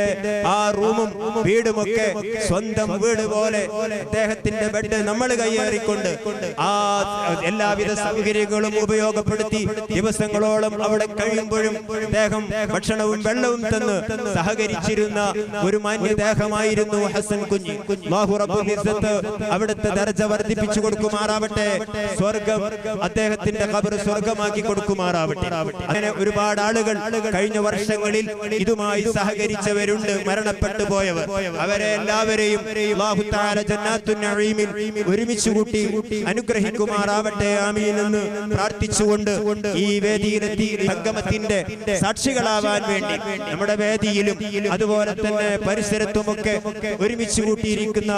ആ റൂമും വീടുമൊക്കെ സ്വന്തം വീട് പോലെ അദ്ദേഹത്തിന്റെ ബെഡ് നമ്മൾ കയ്യേറിക്കൊണ്ട് ആ എല്ലാവിധ സൗകര്യങ്ങളും ഉപയോഗപ്പെടുത്തി ദിവസങ്ങളോളം അവിടെ കഴിയുമ്പോഴും അദ്ദേഹം ഭക്ഷണവും വെള്ളവും തന്ന് സഹകരിച്ചിരുന്ന ഒരു മാന്യദേഹമായിരുന്നു ഹസൻ കുഞ്ഞി. അല്ലാഹു റബ്ബുൽ ഇസ്സത്ത് അവിടുത്തെ ദർജ വർദ്ധിപ്പിച്ചു കൊടുക്കുമാറാവട്ടെ. സ്വർഗം അദ്ദേഹത്തിന്റെ ഖബർ സ്വർഗമാക്കി കൊടുക്കുമാറാവട്ടെ. അങ്ങനെ ഒരുപാട് ആളുകൾ കഴിഞ്ഞ വർഷങ്ങളിൽ ഇതുമായി സഹകരിച്ചവരുണ്ട്, മരണപ്പെട്ടു പോയവർ. അവരെ എല്ലാവരെയും അല്ലാഹു തആല ജന്നാത്തുൻ നഈമിൽ ഒരുമിച്ച് കൂട്ടി അനുഗ്രഹിക്കുമാറാവട്ടെ. ആമീൻ എന്ന് പ്രാർത്ഥിച്ചുകൊണ്ട് ഈ വേദിയിലെത്തി സംഗമത്തിന്റെ സാക്ഷികളാവാൻ വേണ്ടി നമ്മുടെ വേദിയിലും അതുപോലെ തന്നെ പരിസരത്തുമൊക്കെ ഒരുമിച്ച് കൂട്ടിയിരിക്കുന്ന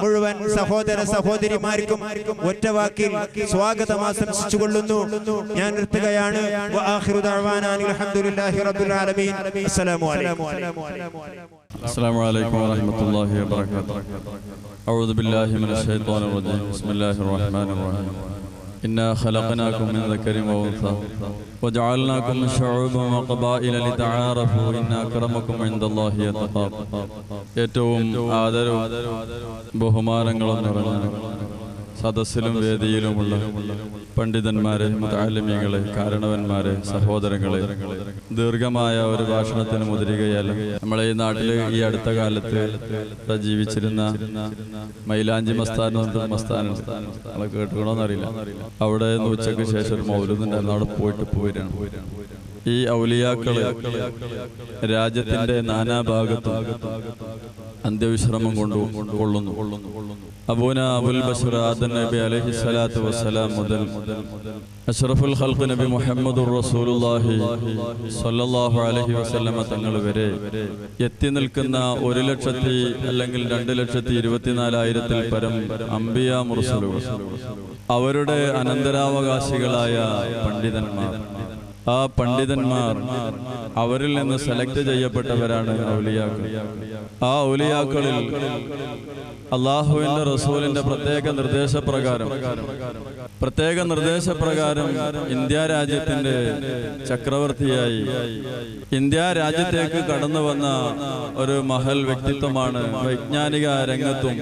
മുഴുവൻ സഹോദര സഹോദരിമാർക്കും ഒറ്റവാക്കിൽ സ്വാഗതം ആശംസിച്ചുകൊള്ളുന്നു. ഞാൻ നിർത്തുകയാണ്. വആഖിറു ദഅവാനാ അൽഹംദുലില്ലാഹി റബ്ബിൽ ആലമീൻ. അസ്സലാമു അലൈക്കും.
السلام عليكم ورحمة الله وبركاته. أعوذ بالله من الشيطان الرجيم. بسم الله الرحمن الرحيم. إنا خلقناكم من ذكر وأنثى وجعلناكم شعوبا وقبائل لتعارفوا إن أكرمكم عند الله يتقاكم. ഏറ്റവും ആദരവും ബഹുമാനങ്ങളും നിറഞ്ഞ സദസ്സിലും വേദിയിലുമുള്ള പണ്ഡിതന്മാരെ, മുതഅല്ലിമീങ്ങളെ, കാരണവന്മാരെ, സഹോദരങ്ങളെ, ദീർഘമായ ഒരു ഭാഷണത്തിന് മുതിരുകയല്ല. നമ്മളെ ഈ നാട്ടിൽ ഈ അടുത്ത കാലത്ത് ജീവിച്ചിരുന്ന മൈലാഞ്ചി മസ്താനുണ്ട്. നമ്മളെ കേട്ടുകണമെന്നറിയില്ല. അവിടെ ഉച്ചയ്ക്ക് ശേഷം ഒരു മൗലൂദുണ്ടായിരുന്നു. അവിടെ പോയിട്ടാണ്. ഈ ഔലിയാക്കള് രാജ്യത്തിന്റെ നാനാഭാഗത്തും അന്ത്യവിശ്രമം കൊള്ളുന്നു. അബൂന അബുൽ ബശർ ആദം നബി അലൈഹി സ്വലാത്തു വസ്സലാം മുതൽ അഷ്റഫുൽ ഖൽഖ് നബി മുഹമ്മദുർ റസൂലുള്ളാഹി സ്വല്ലല്ലാഹു അലൈഹി വസല്ലമ തങ്ങൾ വരെ എത്തി നിൽക്കുന്ന 1,00,000 അല്ലെങ്കിൽ 2,24,000 പരം അംബിയാ മുർസലുകൾ, അവരുടെ അനന്തരാവകാശികളായ പണ്ഡിതന്മാർ, ആ പണ്ഡിതന്മാർ അവരിൽ നിന്ന് സെലക്ട് ചെയ്യപ്പെട്ടവരാണ് ഔലിയാക്കൾ. ആ ഔലിയാക്കളിൽ അള്ളാഹുവിന്റെ റസൂലിന്റെ പ്രത്യേക നിർദ്ദേശപ്രകാരം ഇന്ത്യ രാജ്യത്തിന്റെ ചക്രവർത്തിയായി ഇന്ത്യ രാജ്യത്തേക്ക് കടന്നു വന്ന ഒരു മഹൽ വ്യക്തിത്വമാണ്. വൈജ്ഞാനിക രംഗത്തും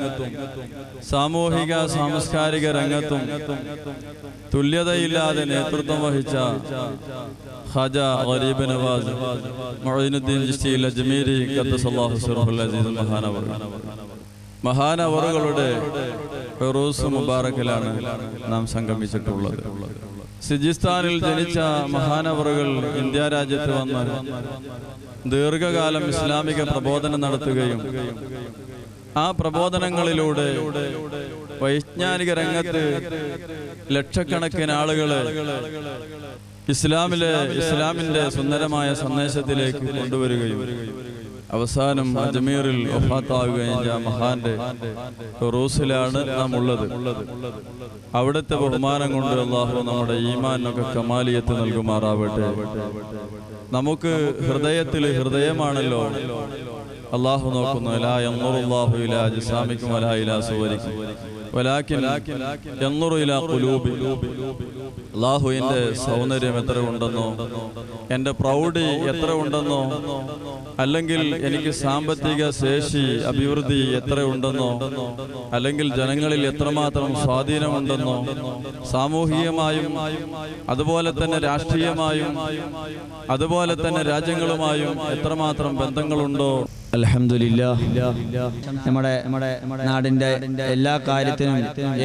സാമൂഹിക സാംസ്കാരിക രംഗത്തും തുല്യതയില്ലാതെ നേതൃത്വം വഹിച്ച ഖാജ ഗരീബ് നവാസ് മുഈനുദ്ദീൻ ചിശ്തി അജ്മീരി ഖദ്ദസല്ലാഹു സിർറുൽ അസീസ് മഹാനവറുകളുടെ ഉറൂസ് മുബാറക്കിലാണ് നാം സംഗമിച്ചിട്ടുള്ളത്. സിജിസ്ഥാനിൽ ജനിച്ച മഹാനവറുകൾ ഇന്ത്യ രാജ്യത്ത് വന്ന് ദീർഘകാലം ഇസ്ലാമിക പ്രബോധനം നടത്തുകയും ആ പ്രബോധനങ്ങളിലൂടെ വൈജ്ഞാനിക രംഗത്ത് ലക്ഷക്കണക്കിന് ആളുകളെ ഇസ്ലാമിന്റെ സുന്ദരമായ സന്ദേശത്തിലേക്ക് കൊണ്ടുവരികയും അവസാനം അജ്മീറിൽ വഫാത്താവുകയും ചെയ്ത മഹാന്റെ ഉറൂസിലാണ് നാം ഉള്ളത്. അവിടുത്തെ ബഹുമാനം കൊണ്ട് അല്ലാഹു നമ്മുടെ ഈമാനൊക്കെ കമാലിയത്ത് നൽകുമാറാവട്ടെ. നമുക്ക് ഹൃദയമാണല്ലോ അല്ലാഹു നോക്കുന്നു. ലാ യൻദുറുല്ലാഹു ഇലാ അജ്സാമിക്കും വലാ ഇലാ സുവരിക്കും വലാകിൻ യൻദുറു ഇലാ ഖുലൂബിക്കും. അല്ലാഹുവിന്റെ സൗന്ദര്യം എത്ര ഉണ്ടെന്നോ, എൻ്റെ പ്രൗഢി എത്ര ഉണ്ടെന്നോ, അല്ലെങ്കിൽ എനിക്ക് സാമ്പത്തിക ശേഷി അഭിവൃദ്ധി എത്ര ഉണ്ടെന്നോ, അല്ലെങ്കിൽ ജനങ്ങളിൽ എത്രമാത്രം സ്വാധീനമുണ്ടെന്നോ, സാമൂഹികമായും അതുപോലെ തന്നെ രാഷ്ട്രീയമായും അതുപോലെ തന്നെ രാജ്യങ്ങളുമായും എത്രമാത്രം ബന്ധങ്ങളുണ്ടോ
അൽഹംദുലില്ലാഹ് നമ്മുടെ നാടിൻ്റെ എല്ലാ കാര്യത്തിനും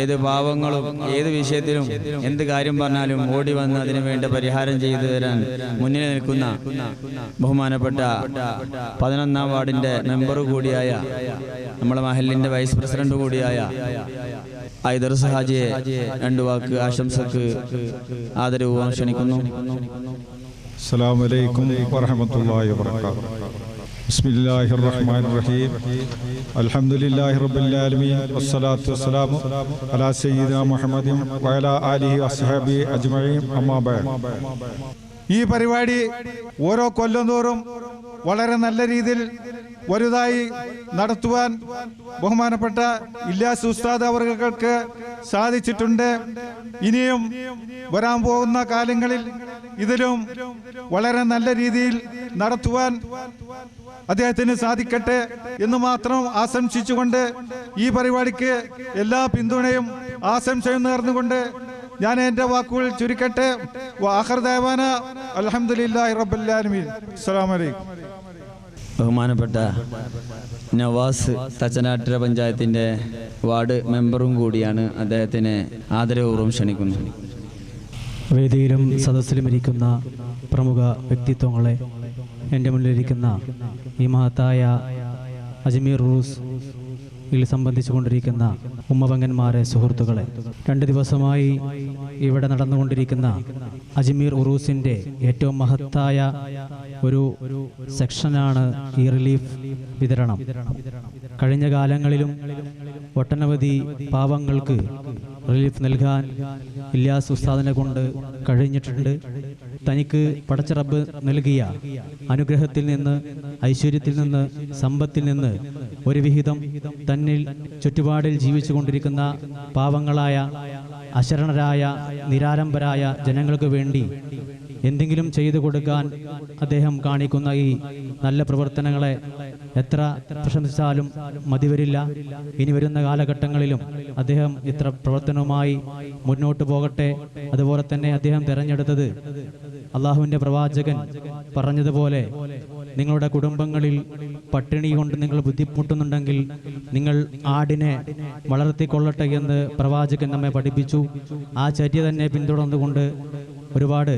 ഏത് പാവങ്ങളും ഏത് വിഷയത്തിലും എന്ത് കാര്യം പറഞ്ഞാലും ഓടി വന്ന് അതിനു വേണ്ട പരിഹാരം ചെയ്തു തരാൻ മുന്നിൽ നിൽക്കുന്ന ബഹുമാനപ്പെട്ട 11ാം വാർഡിൻ്റെ മെമ്പർ കൂടിയായ നമ്മുടെ മഹലിൻ്റെ വൈസ് പ്രസിഡന്റ് കൂടിയായ ഐദർസ് ഹാജിയെ 2 വാക്ക് ആശംസക്ക് ആദരവും ക്ഷണിക്കുന്നു.
അസ്സലാമു അലൈക്കും വറഹ്മത്തുള്ളാഹി വബറകാതുഹു. ബിസ്മില്ലാഹിർ റഹ്മാനിർ റഹീം. അൽഹംദുലില്ലാഹി റബ്ബിൽ ആലമീൻ വസ്സലാത്തു വസ്സലാമു അലാ സയ്യിദിനാ മുഹമ്മദിൻ വഅലാ ആലിഹി വസ്ഹബിഹി അജ്മഈൻ. അമ്മാ ബഅദ്. ഈ പരിപാടി ഓരോ കൊല്ലം തോറും വളരെ നല്ല രീതിയിൽ വലുതായി നടത്തുവാൻ ബഹുമാനപ്പെട്ട ഇല്യാസ് ഉസ്താദ് അവർക്ക് സാധിച്ചിട്ടുണ്ട്. ഇനിയും വരാൻ പോകുന്ന കാലങ്ങളിൽ ഇതിലും വളരെ നല്ല രീതിയിൽ നടത്തുവാൻ അദ്ദേഹത്തിന് സാധിക്കട്ടെ എന്ന് മാത്രം ആശംസിച്ചുകൊണ്ട് ഈ പരിപാടിക്ക് എല്ലാ പിന്തുണയും ആശംസയും നേർന്നുകൊണ്ട് ഞാൻ എൻ്റെ വാക്കുകൾ ചുരുക്കട്ടെ. ആഖിർ ദഅവാന അൽഹംദുലില്ലാഹി റബ്ബിൽ ആലമീൻ. അസ്സലാമു അലൈക്കും.
ബഹുമാനപ്പെട്ട നവാസ് തച്ചനാട്ടുകര പഞ്ചായത്തിൻ്റെ വാർഡ് മെമ്പറും കൂടിയാണ്. അദ്ദേഹത്തിനെ ആദരപൂർവ്വം ക്ഷണിക്കുന്നു.
വേദിയിലും സദസ്സിലും ഇരിക്കുന്ന പ്രമുഖ വ്യക്തിത്വങ്ങളെ, എൻ്റെ മുന്നിലിരിക്കുന്ന ഈ മഹത്തായ അജ്മീർ ഉറൂസ് സംബന്ധിച്ചു കൊണ്ടിരിക്കുന്ന ഉമ്മപങ്കന്മാരെ, സുഹൃത്തുക്കളെ, 2 ദിവസമായി ഇവിടെ നടന്നുകൊണ്ടിരിക്കുന്ന അജ്മീർ ഉറൂസിൻ്റെ ഏറ്റവും മഹത്തായ ഒരു സെക്ഷനാണ് ഈ റിലീഫ് വിതരണം. കഴിഞ്ഞ കാലങ്ങളിലും ഒട്ടനവധി പാവങ്ങൾക്ക് റിലീഫ് നൽകാൻ ഇല്യാസ് ഉസ്താദിനെ കൊണ്ട് കഴിഞ്ഞിട്ടുണ്ട്. തനിക്ക് പടച്ച റബ്ബ് നൽകിയ അനുഗ്രഹത്തിൽ നിന്ന്, ഐശ്വര്യത്തിൽ നിന്ന്, സമ്പത്തിൽ നിന്ന് ഒരു വിഹിതം തന്നിൽ ചുറ്റുപാടിൽ ജീവിച്ചു കൊണ്ടിരിക്കുന്ന പാവങ്ങളായ, അശരണരായ, നിരാലംബരായ ജനങ്ങൾക്ക് വേണ്ടി എന്തെങ്കിലും ചെയ്തു കൊടുക്കാൻ അദ്ദേഹം കാണിക്കുന്ന ഈ നല്ല പ്രവർത്തനങ്ങളെ എത്ര പ്രശംസിച്ചാലും മതിവരില്ല. ഇനി വരുന്ന കാലഘട്ടങ്ങളിലും അദ്ദേഹം ഇത്ര പ്രവർത്തനവുമായി മുന്നോട്ട് പോകട്ടെ. അതുപോലെ തന്നെ അദ്ദേഹം തിരഞ്ഞെടുത്തത് അള്ളാഹുവിൻ്റെ പ്രവാചകൻ പറഞ്ഞതുപോലെ നിങ്ങളുടെ കുടുംബങ്ങളിൽ പട്ടിണി കൊണ്ട് നിങ്ങൾ ബുദ്ധിമുട്ടുന്നുണ്ടെങ്കിൽ നിങ്ങൾ ആടിനെ വളർത്തിക്കൊള്ളട്ടെ എന്ന് പ്രവാചകൻ നമ്മെ പഠിപ്പിച്ചു. ആ ചര്യ തന്നെ പിന്തുടർന്നുകൊണ്ട് ഒരുപാട്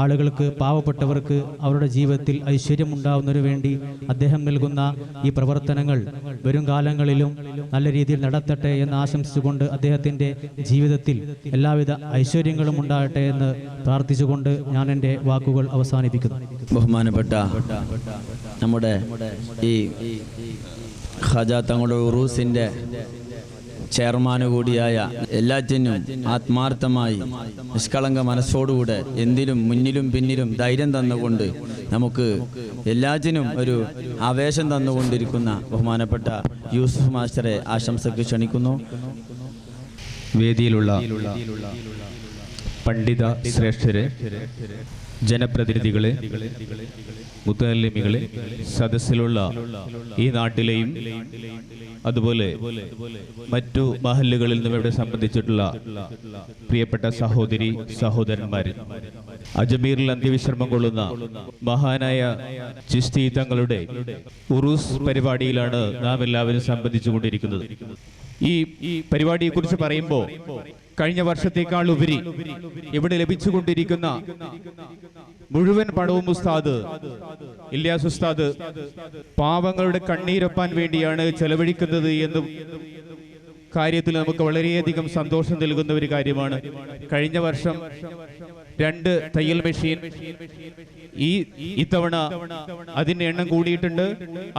ആളുകൾക്ക്, പാവപ്പെട്ടവർക്ക് അവരുടെ ജീവിതത്തിൽ ഐശ്വര്യമുണ്ടാവുന്നതിനു വേണ്ടി അദ്ദേഹം നൽകുന്ന ഈ പ്രവർത്തനങ്ങൾ വരും കാലങ്ങളിലും നല്ല രീതിയിൽ നടത്തട്ടെ എന്ന് ആശംസിച്ചുകൊണ്ട് അദ്ദേഹത്തിൻ്റെ ജീവിതത്തിൽ എല്ലാവിധ ഐശ്വര്യങ്ങളും ഉണ്ടാകട്ടെ എന്ന് പ്രാർത്ഥിച്ചുകൊണ്ട് ഞാൻ എൻ്റെ വാക്കുകൾ അവസാനിപ്പിക്കുന്നു.
ബഹുമാനപ്പെട്ട നമ്മുടെ ഈ ഖാജ തങ്ങളുടെ ഉറൂസിൻ്റെ ചെയർമാന് കൂടിയായ, എല്ലാറ്റിനും ആത്മാർത്ഥമായി നിഷ്കളങ്ക മനസ്സോടുകൂടെ എന്തിനും മുന്നിലും പിന്നിലും ധൈര്യം തന്നുകൊണ്ട് നമുക്ക് എല്ലാറ്റിനും ഒരു ആവേശം തന്നുകൊണ്ടിരിക്കുന്ന ബഹുമാനപ്പെട്ട യൂസുഫ് മാസ്റ്ററെ ആശംസയ്ക്ക് ക്ഷണിക്കുന്നു.
വേദിയിലുള്ള പണ്ഡിത ശ്രേഷ്ഠരെ, ജനപ്രതിനിധികളെ, മുത്തല്ലിമികളെ, സദസ്സിലുള്ള ഈ നാട്ടിലെയും അതുപോലെ മറ്റു മഹല്ലുകളിൽ നിന്നും ഇവിടെ സംബന്ധിച്ചിട്ടുള്ള പ്രിയപ്പെട്ട സഹോദരി സഹോദരന്മാര്, അജ്മീറിൽ അന്ത്യവിശ്രമം കൊള്ളുന്ന മഹാനായ ചിശ്തി തങ്ങളുടെ ഉറൂസ് പരിപാടിയിലാണ് നാം എല്ലാവരും സംബന്ധിച്ചുകൊണ്ടിരിക്കുന്നത്. ഈ പരിപാടിയെക്കുറിച്ച് പറയുമ്പോൾ കഴിഞ്ഞ വർഷത്തേക്കാൾ ഉപരി ഇവിടെ ലഭിച്ചുകൊണ്ടിരിക്കുന്ന മുഴുവൻ പണവും ഉസ്താദ് ഇല്യാസ് ഉസ്താദ് പാവങ്ങളുടെ കണ്ണീരൊപ്പാൻ വേണ്ടിയാണ് ചെലവഴിക്കുന്നത് എന്നും കാര്യത്തിൽ നമുക്ക് വളരെയധികം സന്തോഷം നൽകുന്ന ഒരു കാര്യമാണ്. കഴിഞ്ഞ വർഷം 2 തയ്യൽ മെഷീൻ, ഇത്തവണ അതിന്റെ എണ്ണം കൂടിയിട്ടുണ്ട്.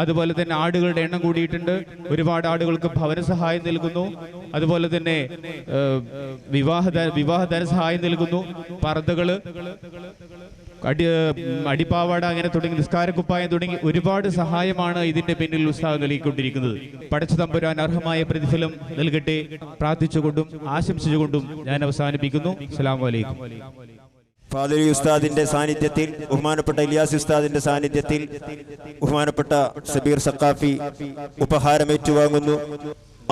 അതുപോലെ തന്നെ ആടുകളുടെ എണ്ണം കൂടിയിട്ടുണ്ട്. ഒരുപാട് ആടുകൾക്ക് ഭവന സഹായം നൽകുന്നു. അതുപോലെ തന്നെ വിവാഹ ധനസഹായം നൽകുന്നു. പർദ്ദകള്, അടിപ്പാവാട, അങ്ങനെ തുടങ്ങി നിസ്കാരക്കുപ്പായം തുടങ്ങി ഒരുപാട് സഹായമാണ് ഇതിന്റെ പിന്നിൽ ഉസ്താദ് നൽകിക്കൊണ്ടിരിക്കുന്നത്. പടച്ച തമ്പുരാൻ അർഹമായ പ്രതിഫലം നൽകട്ടെ പ്രാർത്ഥിച്ചുകൊണ്ടും ആശംസിച്ചുകൊണ്ടും ഞാൻ അവസാനിപ്പിക്കുന്നു. അസ്സലാമു അലൈക്കും.
ഫാദരി ഉസ്താദിന്റെ സാന്നിധ്യത്തിൽ, ബഹുമാനപ്പെട്ട ഇലിയാസ് ഉസ്താദിന്റെ സാന്നിധ്യത്തിൽ ബഹുമാനപ്പെട്ട സബീർ സഖാഫി ഉപഹാരം ഏറ്റുവാങ്ങുന്നു.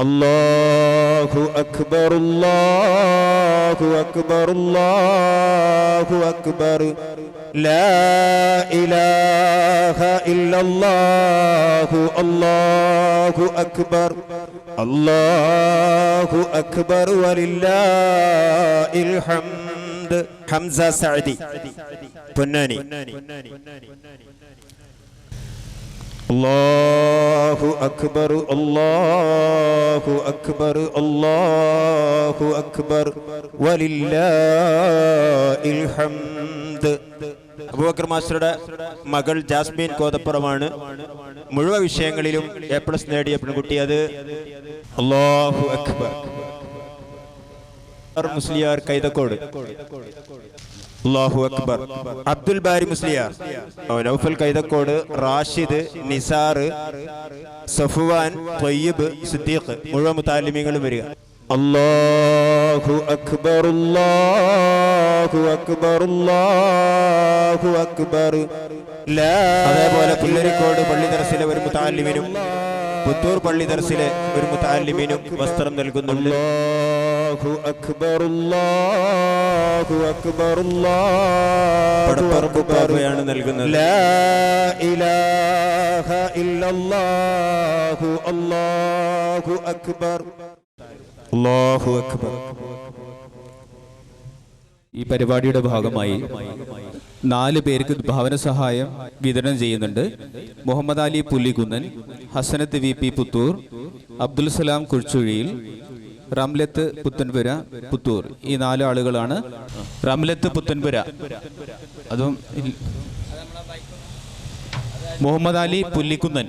അല്ലാഹു അക്ബർ, അല്ലാഹു അക്ബർ, അല്ലാഹു അക്ബർ. لا إله إلا الله الله أكبر الله أكبر ولله الحمد. حمزة سعدي പൊന്നാനി. الله أكبر الله أكبر الله أكبر ولله الحمد. അബൂബക്കർ മാസ്റ്ററുടെ മകൾ ജാസ്മിൻ കോതപ്പുറമാണ് മുഴുവൻ വിഷയങ്ങളിലും A+ നേടിയ പെൺകുട്ടി. അത് അല്ലാഹു അക്ബർ. മുസ്ലിയാർ കൈതക്കോട് അല്ലാഹു അക്ബർ. അബ്ദുൽ ബാരി മുസ്ലിയാർ, നൗഫൽ കൈതക്കോട്, റാഷിദ്, നിസാർ, സഫ്വാൻ, ത്വയ്യിബ്, സിദ്ദീഖ് മുഴുവൻ മുതഅല്ലിമീങ്ങളും വരിക. അല്ലാഹു അക്ബർ അല്ലാഹു അക്ബർ അല്ലാഹു അക്ബർ. അതേപോലെ പുല്ലരിക്കോട് പള്ളി ദർസിലെ ഒരു മുതഅല്ലിമിനും പുത്തൂർ പള്ളി ദർസിലെ ഒരു മുതഅല്ലിമിനും വസ്ത്രം നൽകുന്നുണ്ട്. അല്ലാഹു അക്ബർ അല്ലാഹു അക്ബർ അല്ലാഹു അക്ബർ നൽകുന്നത്. ലാ ഇലാഹ ഇല്ലല്ലാഹു അല്ലാഹു അക്ബർ അല്ലാഹു അക്ബർ.
ഈ പരിപാടിയുടെ ഭാഗമായി 4 പേർക്ക് ഭവന സഹായം വിതരണം ചെയ്യുന്നുണ്ട്. മുഹമ്മദ് അലി പുല്ലികുന്നൻ, ഹസനത്ത് VP പുത്തൂർ, അബ്ദുൽ സലാം കുർച്ചുഴിയിൽ, റംലത്ത് പുത്തൻപുര പുത്തൂർ. ഈ 4 ആളുകളാണ്. റംലത്ത് പുത്തൻപുര, അതും മുഹമ്മദ് അലി പുല്ലിക്കുന്നൻ,